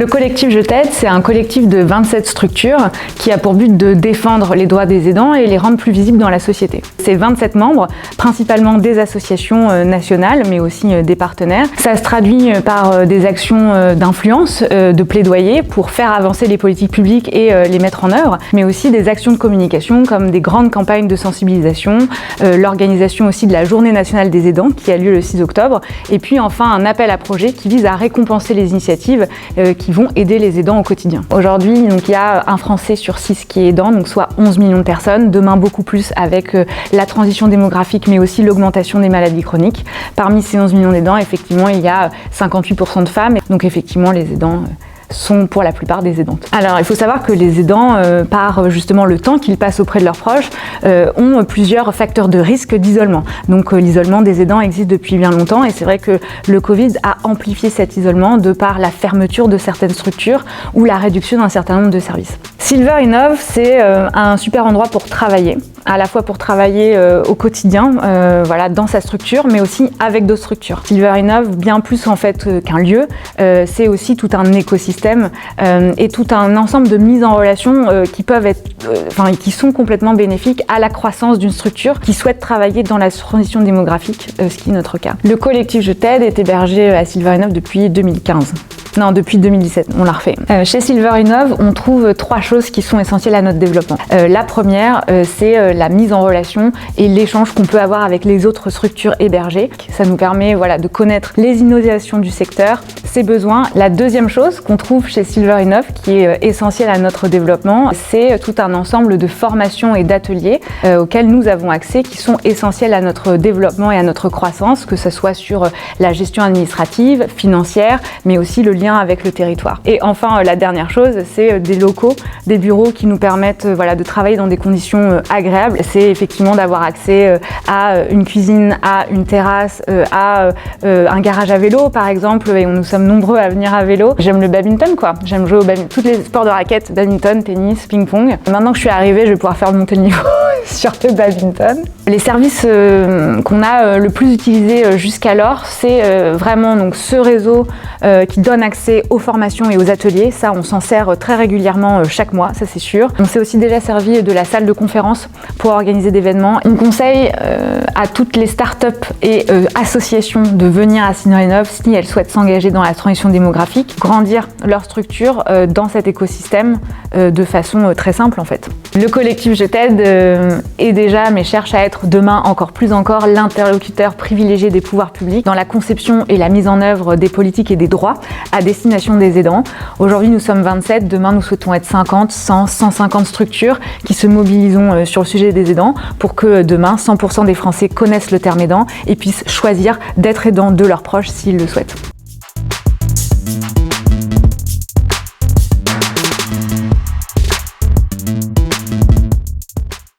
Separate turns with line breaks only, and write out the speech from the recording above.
Le collectif Je t'aide, c'est un collectif de 27 structures qui a pour but de défendre les droits des aidants et les rendre plus visibles dans la société. C'est 27 membres, principalement des associations nationales, mais aussi des partenaires. Ça se traduit par des actions d'influence, de plaidoyer pour faire avancer les politiques publiques et les mettre en œuvre, mais aussi des actions de communication comme des grandes campagnes de sensibilisation, l'organisation aussi de la Journée nationale des aidants qui a lieu le 6 octobre, et puis enfin un appel à projet qui vise à récompenser les initiatives qui vont aider les aidants au quotidien. Aujourd'hui, donc, il y a un Français sur 6 qui est aidant, donc soit 11 millions de personnes, demain beaucoup plus avec la transition démographique, mais aussi l'augmentation des maladies chroniques. Parmi ces 11 millions d'aidants, effectivement, il y a 58% de femmes, donc effectivement, les aidants sont pour la plupart des aidantes. Alors il faut savoir que les aidants, par justement le temps qu'ils passent auprès de leurs proches, ont plusieurs facteurs de risque d'isolement. Donc l'isolement des aidants existe depuis bien longtemps et c'est vrai que le Covid a amplifié cet isolement de par la fermeture de certaines structures ou la réduction d'un certain nombre de services. Silver Innov, c'est un super endroit pour travailler, à la fois pour travailler au quotidien, voilà, dans sa structure, mais aussi avec d'autres structures. Silver Innov, bien plus en fait qu'un lieu, c'est aussi tout un écosystème et tout un ensemble de mises en relation qui peuvent être, qui sont complètement bénéfiques à la croissance d'une structure qui souhaite travailler dans la transition démographique, ce qui est notre cas. Le collectif Je t'aide est hébergé à Silver Innov depuis 2015. Non, depuis 2017, on l'a refait. Chez Silver Innov, on trouve 3 choses qui sont essentielles à notre développement. La première, c'est la mise en relation et l'échange qu'on peut avoir avec les autres structures hébergées. Ça nous permet de connaître les innovations du secteur, ses besoins. La deuxième chose qu'on trouve chez Silver Innov, qui est essentielle à notre développement, c'est tout un ensemble de formations et d'ateliers auxquels nous avons accès, qui sont essentiels à notre développement et à notre croissance, que ce soit sur la gestion administrative, financière, mais aussi le lien avec le territoire. Et enfin, la dernière chose, c'est des locaux, des bureaux qui nous permettent de travailler dans des conditions agréables. C'est effectivement d'avoir accès à une cuisine, à une terrasse, à un garage à vélo par exemple, et nous sommes nombreux à venir à vélo. J'aime le badminton quoi, j'aime jouer au badminton, tous les sports de raquettes, badminton, tennis, ping-pong. Maintenant que je suis arrivée, je vais pouvoir faire monter le niveau sur le badminton. Les services qu'on a le plus utilisés jusqu'alors, c'est vraiment donc ce réseau qui donne accès aux formations et aux ateliers. Ça, on s'en sert très régulièrement chaque mois, ça c'est sûr. On s'est aussi déjà servi de la salle de conférence pour organiser des événements. On conseille à toutes les startups et associations de venir à Silver Innov si elles souhaitent s'engager dans la transition démographique, grandir leur structure dans cet écosystème de façon très simple en fait. Le collectif Je t'aide est déjà, mais cherche à être demain encore l'interlocuteur privilégié des pouvoirs publics dans la conception et la mise en œuvre des politiques et des droits à destination des aidants. Aujourd'hui, nous sommes 27, demain nous souhaitons être 50, 100, 150 structures qui se mobilisent sur le sujet des aidants pour que demain, 100% des Français connaissent le terme aidant et puissent choisir d'être aidants de leurs proches s'ils le souhaitent.